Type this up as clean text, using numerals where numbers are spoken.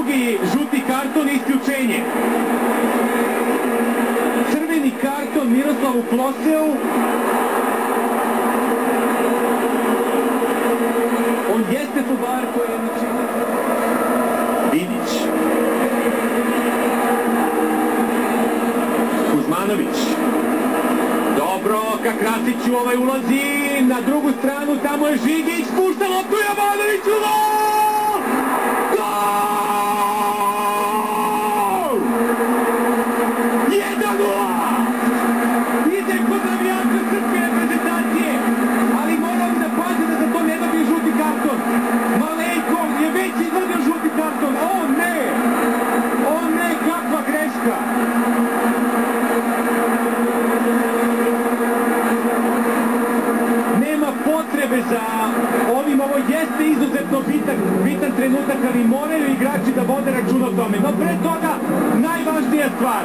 drugi žuti karton i isključenje. Crveni karton Miroslavu Kloseu. On jeste Tubar koji je načinio. Vidić. Kuzmanović. Dobro, ka Krasiću ulazi na drugu stranu, tamo je Žigić, pušta loptu Jovanović, gol! Gol! 1:0! Ide kod navijača srpske reprezentacije, ali moram da pazi da za to ne dobije žuti karton. Malejko je već izvadio žuti karton, o ne! O ne, kakva greška! Nema potrebe za ovim, ovo jeste izuzetno bitan trenutak, ali moraju igrači da vode račun o tome. No pre toga, najvažnija stvar,